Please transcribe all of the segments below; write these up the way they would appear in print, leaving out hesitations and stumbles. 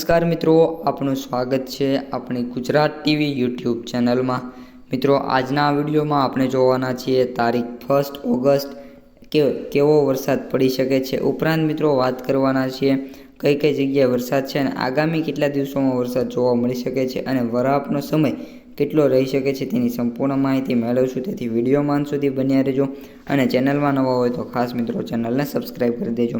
નમસ્કાર મિત્રો, આપનું સ્વાગત છે આપણી ગુજરાત ટીવી યુટ્યુબ ચેનલમાં। મિત્રો, આજના વિડીયોમાં આપણે જોવાના છીએ તારીખ 1 ઓગસ્ટ કેવો વરસાદ પડી શકે છે। ઉપરાંત મિત્રો વાત કરવાના છીએ કઈ કઈ જગ્યાએ વરસાદ છે અને આગામી કેટલા દિવસોમાં વરસાદ જોવા મળી શકે છે અને વરાપનો સમય કેટલો રહી શકે છે તેની સંપૂર્ણ માહિતી મેળવશું। તેથી વિડીયોમાં અંત સુધી બન્યા રહેજો અને ચેનલમાં નવા હોય તો ખાસ મિત્રો ચેનલને સબસ્ક્રાઈબ કરી દેજો।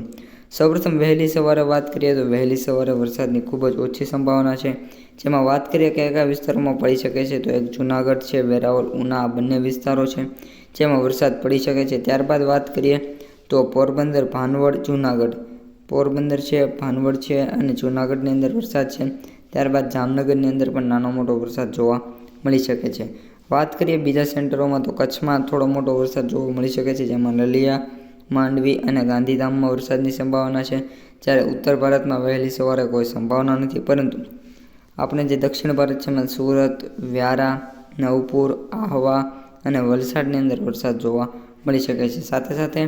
સૌપ્રથમ વહેલી સવારે વાત કરીએ તો વહેલી સવારે વરસાદની ખૂબ જ ઓછી સંભાવના છે। જેમાં વાત કરીએ કે કયા વિસ્તારોમાં પડી શકે છે તો એક જૂનાગઢ છે, વેરાવળ, ઉના આ બંને વિસ્તારો છે જેમાં વરસાદ પડી શકે છે। ત્યારબાદ વાત કરીએ તો પોરબંદર, ભાનવડ, જૂનાગઢ, પોરબંદર છે, ભાનવડ છે અને જૂનાગઢની અંદર વરસાદ છે। ત્યારબાદ જામનગરની અંદર પણ નાનો મોટો વરસાદ જોવા મળી શકે છે। વાત કરીએ બીજા સેન્ટરોમાં તો કચ્છમાં થોડો મોટો વરસાદ જોવા મળી શકે છે જેમાં નલિયા, માંડવી અને ગાંધીધામમાં વરસાદની સંભાવના છે। જ્યારે ઉત્તર ભારતમાં વહેલી સવારે કોઈ સંભાવના નથી, પરંતુ આપણે જે દક્ષિણ ભારત છે એમાં સુરત, વ્યારા, નવપુર, આહવા અને વલસાડની અંદર વરસાદ જોવા મળી શકે છે। સાથે સાથે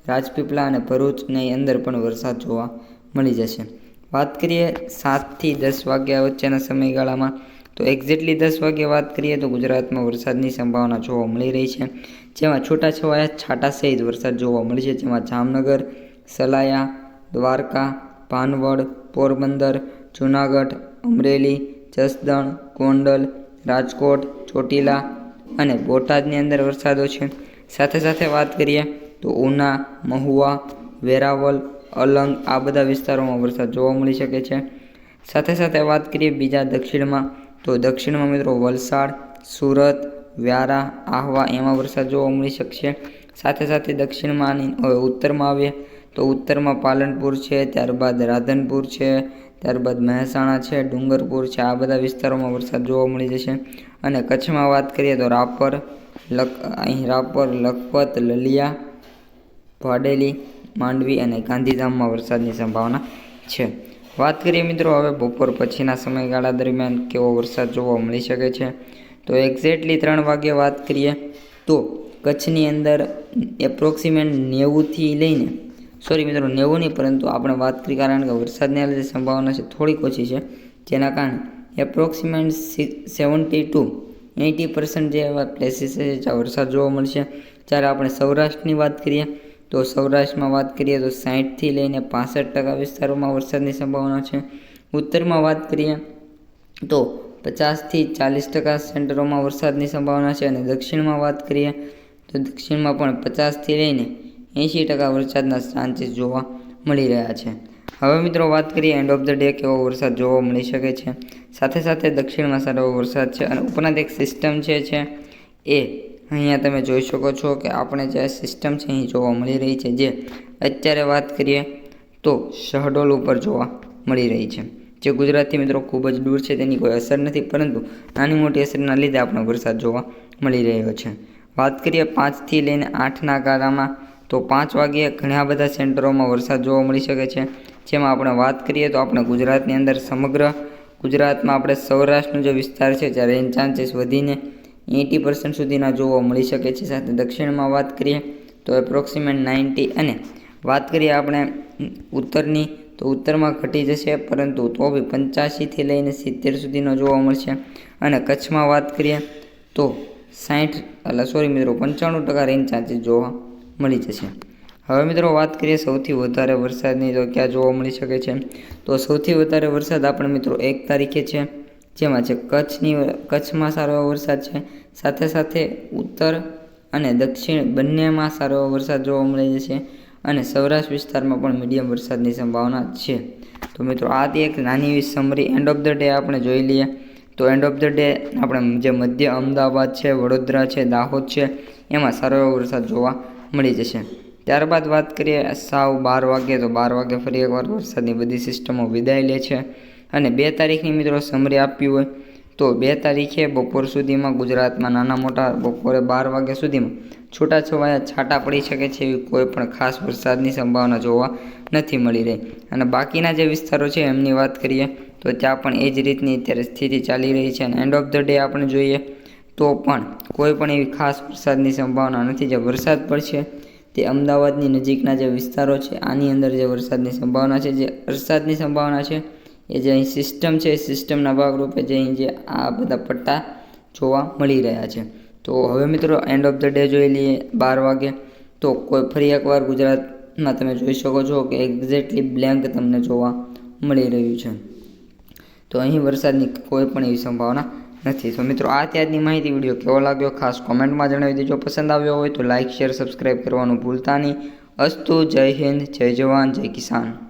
રાજપીપળા અને ભરૂચની અંદર પણ વરસાદ જોવા મળી જશે। વાત કરીએ 7 થી 10 વાગ્યા વચ્ચેના સમયગાળામાં તો એક્ઝેક્ટલી 10 વાગ્યે વાત કરીએ તો ગુજરાતમાં વરસાદની સંભાવના જોવા મળી રહી છે જેમાં છૂટાછવાયા છાંટા સહિત વરસાદ જોવા મળી છે। જેમાં જામનગર, સલાયા, દ્વારકા, ભાનવડ, પોરબંદર, જૂનાગઢ, અમરેલી, જસદણ, ગોંડલ, રાજકોટ, ચોટીલા અને બોટાદની અંદર વરસાદો છે। સાથે સાથે વાત કરીએ તો ઉના, મહુવા, વેરાવળ, અલંગ આ બધા વિસ્તારોમાં વરસાદ જોવા મળી શકે છે। સાથે સાથે વાત કરીએ બીજા દક્ષિણમાં તો દક્ષિણમાં મિત્રો વલસાડ, સુરત, વ્યારા, આહવા એમાં વરસાદ જોવા મળી શકશે। સાથે સાથે દક્ષિણમાં હવે ઉત્તરમાં આવીએ તો ઉત્તરમાં પાલનપુર છે, ત્યારબાદ રાધનપુર છે, ત્યારબાદ મહેસાણા છે, ડુંગરપુર છે આ બધા વિસ્તારોમાં વરસાદ જોવા મળી જશે। અને કચ્છમાં વાત કરીએ તો રાપર, લખપત, લલિયા, વાડેલી, માંડવી અને ગાંધીધામમાં વરસાદની સંભાવના છે। વાત કરીએ મિત્રો હવે બપોર પછીના સમયગાળા દરમિયાન કેવો વરસાદ જોવા મળી શકે છે તો એક્ઝેક્ટલી 3 વાગ્યે વાત કરીએ તો કચ્છની અંદર એપ્રોક્સિમેટ 90થી લઈને 90 નહીં, પરંતુ આપણે વાત કરી કારણ કે વરસાદની જે સંભાવના છે થોડીક ઓછી છે જેના કારણે એપ્રોક્સિમેટ 70 to 80% જે એવા પ્લેસીસ છે જ્યાં વરસાદ જોવા મળશે। જ્યારે આપણે સૌરાષ્ટ્રની વાત કરીએ તો સૌરાષ્ટ્રમાં વાત કરીએ તો 60થી લઈને 65% વિસ્તારોમાં વરસાદની સંભાવના છે। ઉત્તરમાં વાત કરીએ તો 50 થી 40% સેન્ટરોમાં વરસાદની સંભાવના છે અને દક્ષિણમાં વાત કરીએ તો દક્ષિણમાં પણ 50 થી લઈને 80% વરસાદના ચાન્સીસ જોવા મળી રહ્યા છે। હવે મિત્રો વાત કરીએ એન્ડ ઓફ ધ ડે કેવો વરસાદ જોવા મળી શકે છે। સાથે સાથે દક્ષિણમાં સારો વરસાદ છે અને ઉપરાંત એક સિસ્ટમ છે એ અહીંયા તમે જોઈ શકો છો કે આપણે જે સિસ્ટમ છે અહીં જોવા મળી રહી છે જે અત્યારે વાત કરીએ તો શહડોલ ઉપર જોવા મળી રહી છે જે ગુજરાતથી મિત્રો ખૂબ જ દૂર છે, તેની કોઈ અસર નથી, પરંતુ નાની મોટી અસરના લીધે આપણો વરસાદ જોવા મળી રહ્યો છે। વાત કરીએ 5 થી લઈને 8ના ગાળામાં તો 5 વાગ્યે ઘણા બધા સેન્ટરોમાં વરસાદ જોવા મળી શકે છે। જેમાં આપણે વાત કરીએ તો આપણે ગુજરાતની અંદર સમગ્ર ગુજરાતમાં આપણે સૌરાષ્ટ્રનો જે વિસ્તાર છે જ્યાં રેન ચાન્સીસ વધીને 80% સુધીના જોવા મળી શકે છે। સાથે દક્ષિણમાં વાત કરીએ તો એપ્રોક્સિમેટ 90 અને વાત કરીએ આપણે ઉત્તરની તો ઉત્તરમાં ઘટી જશે, પરંતુ તો બી 85થી લઈને 70 સુધીનો જોવા મળશે। અને કચ્છમાં વાત કરીએ તો 95% રેન ચાન્સીસ જોવા મળી જશે। હવે મિત્રો વાત કરીએ સૌથી વધારે વરસાદની તો ક્યાં જોવા મળી શકે છે તો સૌથી વધારે વરસાદ આપણે મિત્રો 1 તારીખે છે જેમાં છે કચ્છમાં સારો એવો વરસાદ છે। સાથે સાથે ઉત્તર અને દક્ષિણ બંનેમાં સારો એવો વરસાદ જોવા મળી જશે અને સૌરાષ્ટ્ર વિસ્તારમાં પણ મીડિયમ વરસાદની સંભાવના છે। તો મિત્રો આ એક નાની એવી summary end of the day આપણે જોઈ લઈએ તો એન્ડ ઓફ ધ ડે આપણે જે મધ્ય અમદાવાદ છે, વડોદરા છે, દાહોદ છે એમાં સારો એવો વરસાદ જોવા મળી જશે। ત્યારબાદ વાત કરીએ સાવ 12 વાગ્યે તો 12 વાગ્યે ફરી એકવાર વરસાદની બધી સિસ્ટમો વિદાય લે છે અને 2 તારીખની મિત્રો સમરી આપી હોય તો 2 તારીખે બપોર સુધીમાં ગુજરાતમાં નાના મોટા બપોરે 12 વાગ્યા સુધીમાં છૂટાછવાયા છાંટા પડી શકે છે એવી કોઈ પણ ખાસ વરસાદની સંભાવના જોવા નથી મળી રહી। અને બાકીના જે વિસ્તારો છે એમની વાત કરીએ તો ત્યાં પણ એ જ રીતની અત્યારે સ્થિતિ ચાલી રહી છે અને એન્ડ ઓફ ધ ડે આપણે જોઈએ તો પણ કોઈ પણ એવી ખાસ વરસાદની સંભાવના નથી। જે વરસાદ પડશે તે અમદાવાદની નજીકના જે વિસ્તારો છે આની અંદર જે વરસાદની સંભાવના છે એ જે અહીં સિસ્ટમ છે એ સિસ્ટમના ભાગરૂપે જે અહીં જે આ બધા પટ્ટા જોવા મળી રહ્યા છે. તો હવે મિત્રો એન્ડ ઓફ ધ ડે જોઈ લઈએ 12 વાગે. તો કોઈ ફરી એકવાર ગુજરાતમાં તમે જોઈ શકો છો કે એક્ઝેક્ટલી બ્લેન્ક તમને જોવા મળી રહ્યું છે. તો અહીં વરસાદની કોઈ પણ એવી સંભાવના નથી. તો મિત્રો આ ત્યારની માહિતી વિડીયો કેવો લાગ્યો ખાસ કોમેન્ટમાં જણાવી દેજો. પસંદ આવ્યો હોય તો લાઇક શેર સબસ્ક્રાઈબ કરવાનું ભૂલતા નહીં. અસ્તુ. જય હિન્દ, જય જવાન, જય કિસાન.